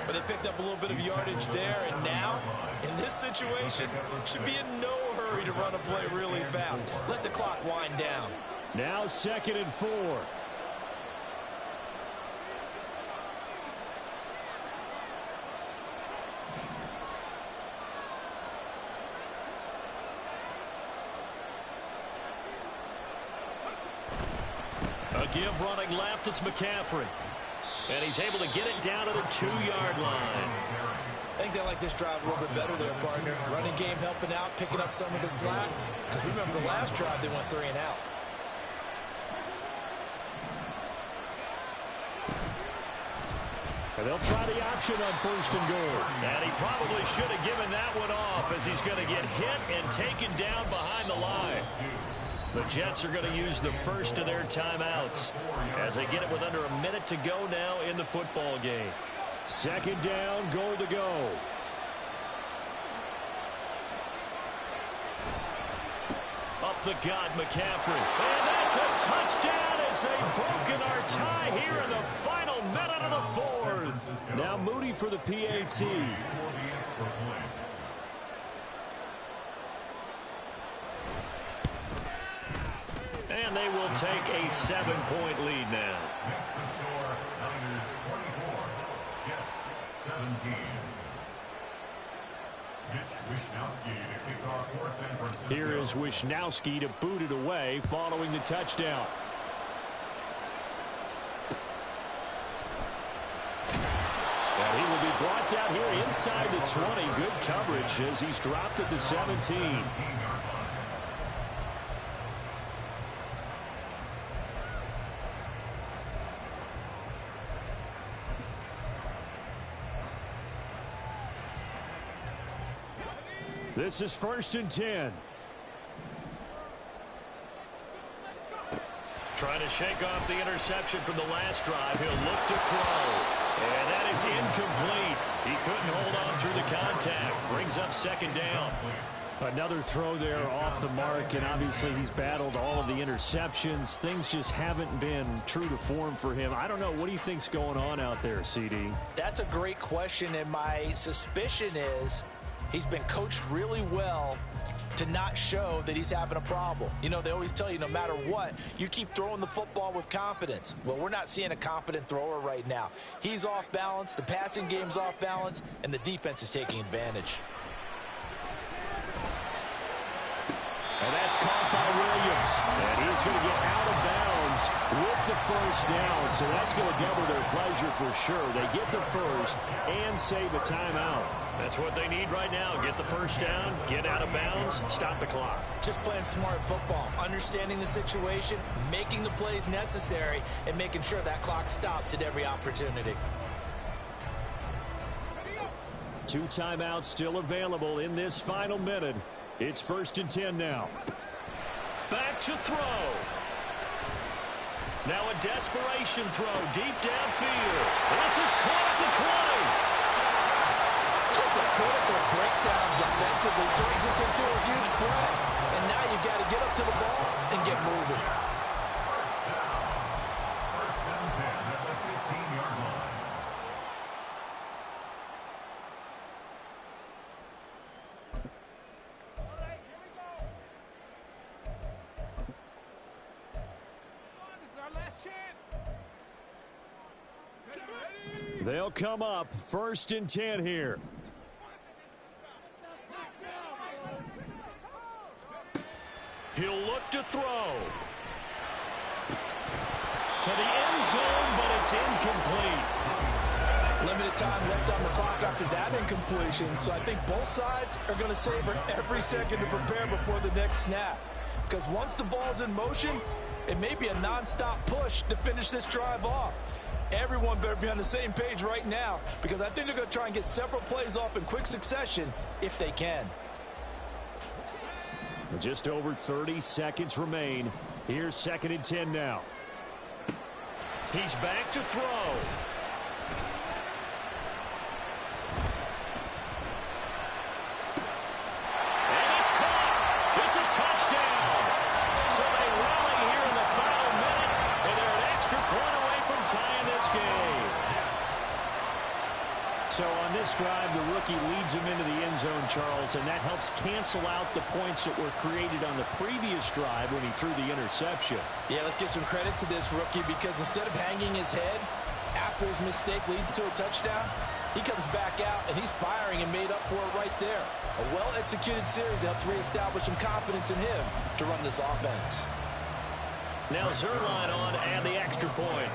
But they picked up a little bit of yardage there, and now, in this situation, should be in no hurry to run a play really fast. Let the clock wind down. Now 2nd and 4. A give running left, it's McCaffrey. And he's able to get it down to the 2-yard line. I think they like this drive a little bit better there, partner. Running game helping out, picking up some of the slack. Because remember, the last drive they went 3 and out. And they'll try the option on 1st and goal. And he probably should have given that one off as he's going to get hit and taken down behind the line. The Jets are going to use the first of their timeouts as they get it with under a minute to go now in the football game. 2nd down, goal to go. Up the gut, McCaffrey. And that's a touchdown as they've broken our tie here in the final minute of the 4th. Now Moody for the PAT. And they will take a 7-point lead now. Next to score, Niners 24, Jets 17. Here is Wisnowski to boot it away following the touchdown. And he will be brought down here inside the 20. Good coverage as he's dropped at the 17. This is 1st and 10. Trying to shake off the interception from the last drive. He'll look to throw. And that is incomplete. He couldn't hold on through the contact. Brings up 2nd down. Another throw there off the mark, and obviously he's battled all of the interceptions. Things just haven't been true to form for him. I don't know. What do you think's going on out there, CD? That's a great question, and my suspicion is he's been coached really well to not show that he's having a problem. You know, they always tell you no matter what, you keep throwing the football with confidence. Well, we're not seeing a confident thrower right now. He's off balance, the passing game's off balance, and the defense is taking advantage. And that's caught by Williams. And he's going to get out of bounds with the 1st down. So that's going to double their pleasure for sure. They get the 1st and save a timeout. That's what they need right now. Get the 1st down, get out of bounds, stop the clock. Just playing smart football, understanding the situation, making the plays necessary, and making sure that clock stops at every opportunity. 2 timeouts still available in this final minute. It's 1st and 10 now. Back to throw. Now a desperation throw deep downfield. This is caught at the 20. Just a critical breakdown defensively turns this into a huge play. And now you've got to get up to the ball and get moving. First and 10 at the 15-yard line. They'll come up 1st and 10 here. He'll look to throw. To the end zone, but it's incomplete. Limited time left on the clock after that incompletion, so I think both sides are going to savor every second to prepare before the next snap. Because once the ball's in motion, it may be a non-stop push to finish this drive off. Everyone better be on the same page right now, because I think they're going to try and get several plays off in quick succession if they can. Just over 30 seconds remain. Here's 2nd and 10 now. He's back to throw. And it's caught. It's a touchdown. So they rally here in the final minute, and they're an extra point away from tying this game. So on this drive, the rookie leads him into the end zone, Charles, and that helps cancel out the points that were created on the previous drive when he threw the interception. Yeah, let's give some credit to this rookie, because instead of hanging his head after his mistake leads to a touchdown, he comes back out and he's firing and made up for it right there. A well-executed series helps reestablish some confidence in him to run this offense. Now Zerline on and the extra point.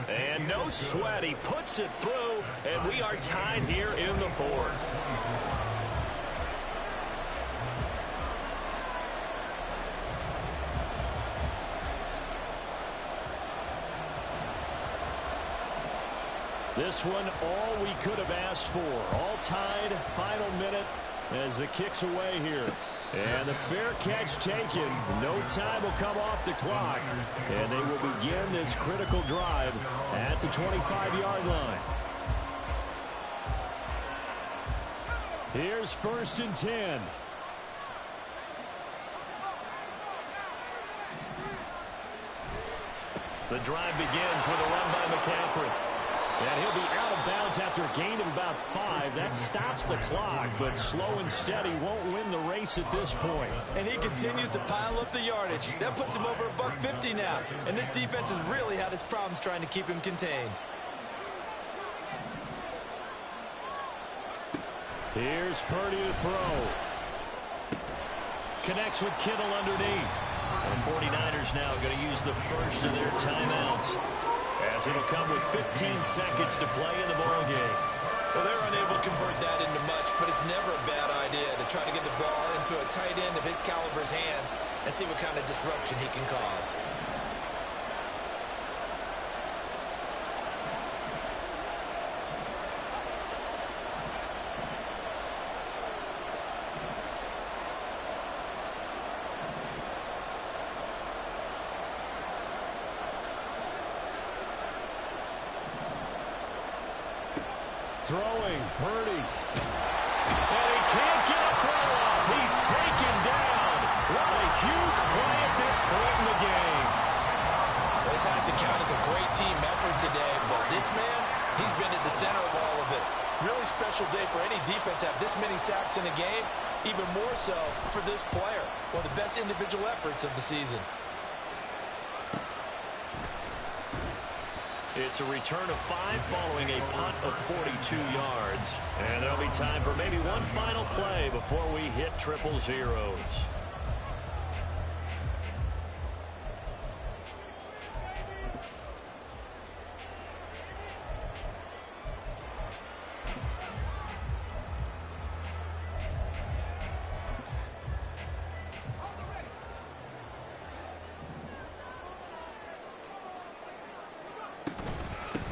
And no sweat, he puts it through, and we are tied here in the 4th. This one, all we could have asked for. All tied, final minute as the kick's away here. And the fair catch taken. No time will come off the clock. And they will begin this critical drive at the 25-yard line. Here's 1st and 10. The drive begins with a run by McCaffrey. And he'll be out of bounds after a gain of about 5. That stops the clock, but slow and steady won't win the race at this point. And he continues to pile up the yardage. That puts him over $150 now. And this defense has really had its problems trying to keep him contained. Here's Purdy to throw. Connects with Kittle underneath. And the 49ers now going to use the first of their timeouts, as it'll come with 15 seconds to play in the ball game. Well, they're unable to convert that into much, but it's never a bad idea to try to get the ball into a tight end of his caliber's hands and see what kind of disruption he can cause. Throwing, Purdy. And he can't get a throw off. He's taken down. What a huge play at this point in the game. This has to count as a great team effort today, but this man, he's been at the center of all of it. Really special day for any defense to have this many sacks in a game, even more so for this player. One of the best individual efforts of the season. It's a return of 5 following a punt of 42 yards. And there'll be time for maybe one final play before we hit triple zeros.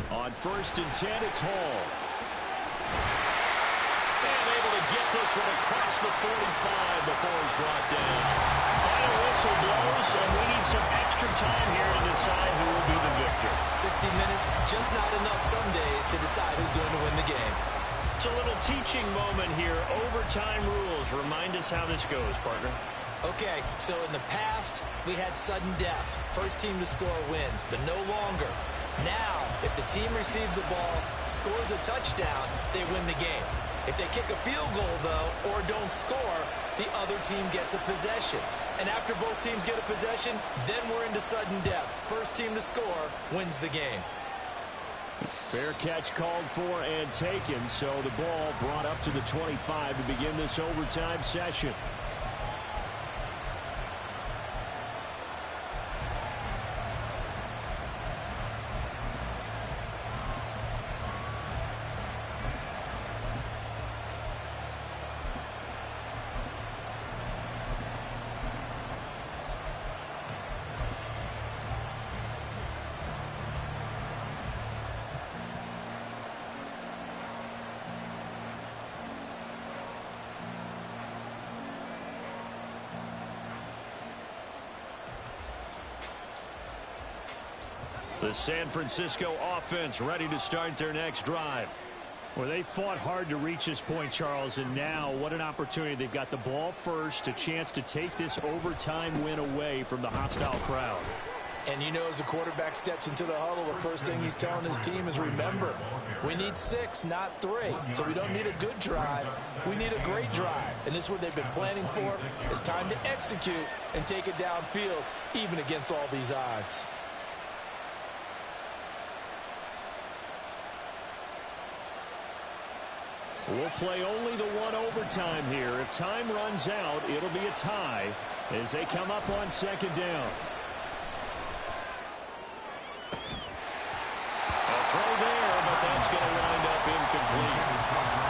On 1st and 10, it's Hall. And able to get this one across the 45 before he's brought down. Final whistle blows, and we need some extra time here to decide who will be the victor. 60 minutes, just not enough some days to decide who's going to win the game. It's a little teaching moment here. Overtime rules. Remind us how this goes, partner. Okay, so in the past, we had sudden death. First team to score wins, but no longer. Now, if the team receives the ball, scores a touchdown, they win the game. If they kick a field goal, though, or don't score, the other team gets a possession. And after both teams get a possession, then we're into sudden death. First team to score wins the game. Fair catch called for and taken, so the ball brought up to the 25 to begin this overtime session. The San Francisco offense ready to start their next drive. Well, they fought hard to reach this point, Charles, and now what an opportunity. They've got the ball first, a chance to take this overtime win away from the hostile crowd. And you know, as the quarterback steps into the huddle, the first thing he's telling his team is, remember, we need 6, not 3. So we don't need a good drive. We need a great drive. And this is what they've been planning for. It's time to execute and take it downfield, even against all these odds. We'll play only the one overtime here. If time runs out, it'll be a tie as they come up on 2nd down. A throw there, but that's going to wind up incomplete.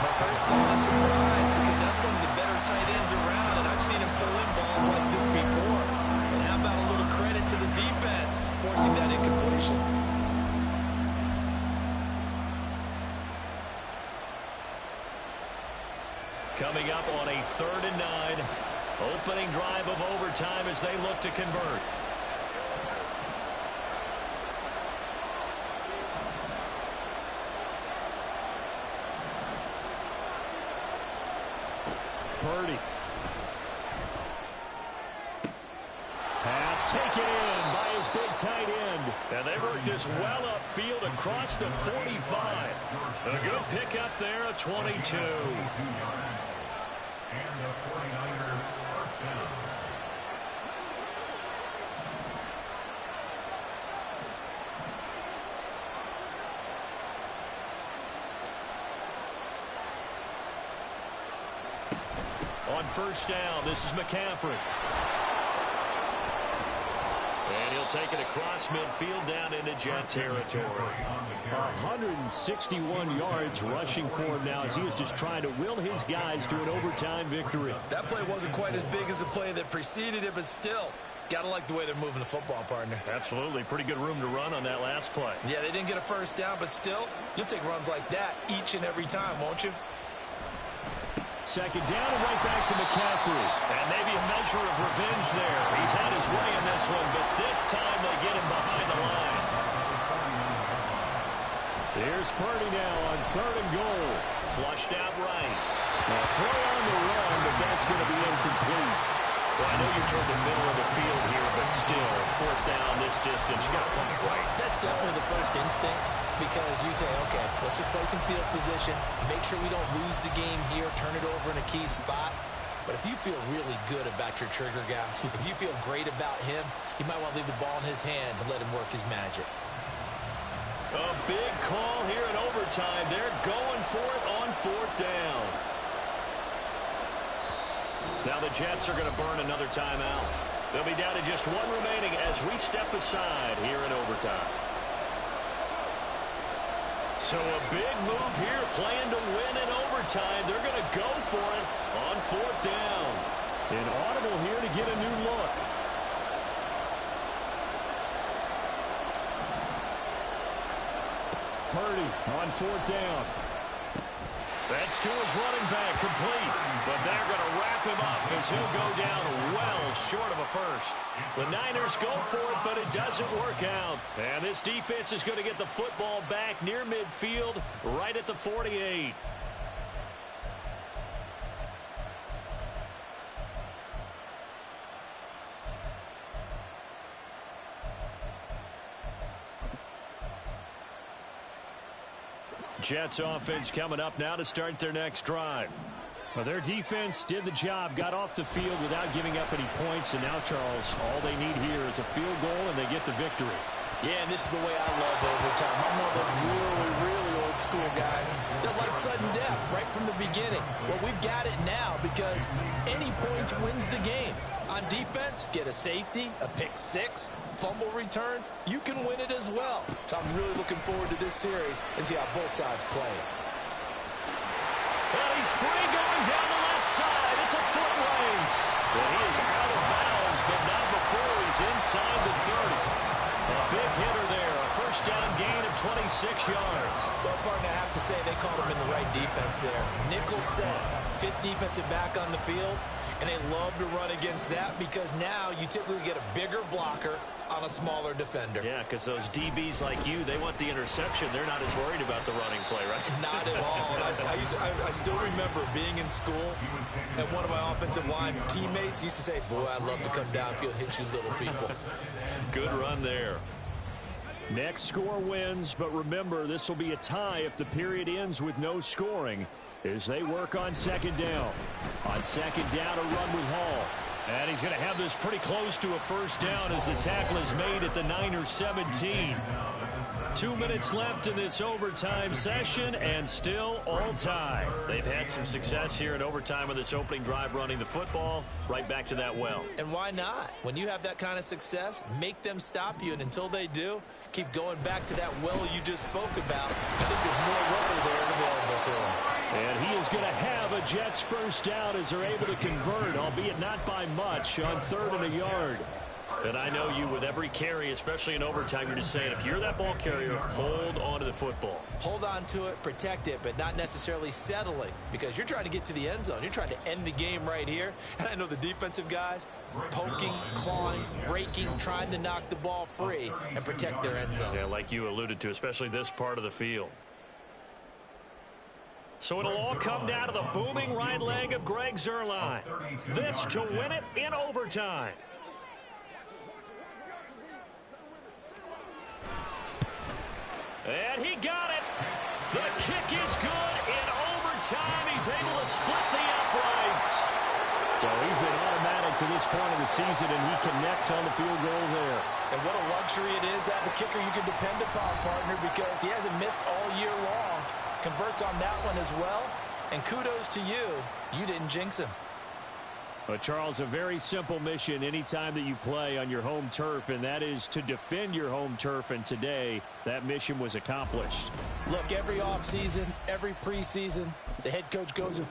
My first thought is surprise, because that's one of the better tight ends around, and I've seen him pull in balls like this before. And how about a little credit to the defense forcing that incompletion? Coming up on a 3rd and 9. Opening drive of overtime as they look to convert. Purdy. Pass taken in by his big tight end. And they work this well upfield across the 45. A good pickup there, a 22. And the 49er first down. first down. This is McCaffrey. And he'll take it across midfield down into Jet territory. 161 yards rushing for him now as he is just trying to will his guys to an overtime victory. That play wasn't quite as big as the play that preceded it, but still, gotta like the way they're moving the football, partner. Absolutely. Pretty good room to run on that last play. Yeah, they didn't get a first down, but still, you'll take runs like that each and every time, won't you? Second down and right back to McCaffrey. And maybe a measure of revenge there. He's had his way in this one, but this time they get him behind the line. Here's Purdy now on 3rd and goal. Flushed out right. Now throw on the run, but that's going to be incomplete. Well, I know you turned the middle of the field here, but still, 4th down this distance, you got to pump it right. That's definitely the first instinct because you say, okay, let's just play some field position, make sure we don't lose the game here, turn it over in a key spot. But if you feel really good about your trigger guy, if you feel great about him, you might want to leave the ball in his hands and let him work his magic. A big call here in overtime. They're going for it on 4th down. Now the Jets are going to burn another timeout. They'll be down to just one remaining as we step aside here in overtime. So a big move here, playing to win in overtime. They're going to go for it on 4th down. An audible here to get a new look. Purdy on 4th down. That's to his running back, complete. But they're going to wrap him up as he'll go down well short of a first. The Niners go for it, but it doesn't work out. And this defense is going to get the football back near midfield, right at the 48. Jets offense coming up now to start their next drive. Well, their defense did the job, got off the field without giving up any points, and now, Charles, all they need here is a field goal, and they get the victory. Yeah, and this is the way I love overtime. I'm one of those really old school guys that like sudden death right from the beginning. Well, we've got it now because any points wins the game. On defense, get a safety, a pick six, fumble return, you can win it as well. So I'm really looking forward to this series and see how both sides play it. Well, he's free going down the left side. It's a foot race. Well, he is out of bounds, but not before he's inside the 30. A big hitter there. A first down gain of 26 yards. Well, partner, I have to say they called him in the right defense there. Nickel set, 5th defensive back on the field. And they love to run against that because now you typically get a bigger blocker on a smaller defender. Yeah, because those DBs like you, they want the interception. They're not as worried about the running play, right? Not at all. I still remember being in school, and one of my offensive line teammates used to say, boy, I'd love to come downfield and hit you little people. Good run there. Next score wins, but remember, this will be a tie if the period ends with no scoring as they work on 2nd down. On 2nd down, a run with Hall. And he's going to have this pretty close to a first down as the tackle is made at the Niners 17. 2 minutes left in this overtime session, and still all tie. They've had some success here in overtime on this opening drive running the football right back to that well. And why not? When you have that kind of success, make them stop you, and until they do, keep going back to that well you just spoke about. I think there's more water there available to them. And he is going to have a Jets first down as they're able to convert, albeit not by much, on 3rd and a yard. And I know you with every carry, especially in overtime, you're just saying if you're that ball carrier, hold on to the football. Hold on to it, protect it, but not necessarily settling because you're trying to get to the end zone. You're trying to end the game right here. And I know the defensive guys poking, clawing, raking, trying to knock the ball free and protect their end zone. Yeah, like you alluded to, especially this part of the field. So it'll all come down to the booming right leg of Greg Zuerlein. This to win it in overtime. And he got it. The kick is good in overtime. He's able to split the uprights. So he's been automatic to this point of the season, and he connects on the field goal there. And what a luxury it is to have a kicker you can depend upon, partner, because he hasn't missed all year long. Converts on that one as well. And kudos to you. You didn't jinx him. But Charles, a very simple mission anytime that you play on your home turf, and that is to defend your home turf. And today, that mission was accomplished. Look, every offseason, every preseason, the head coach goes in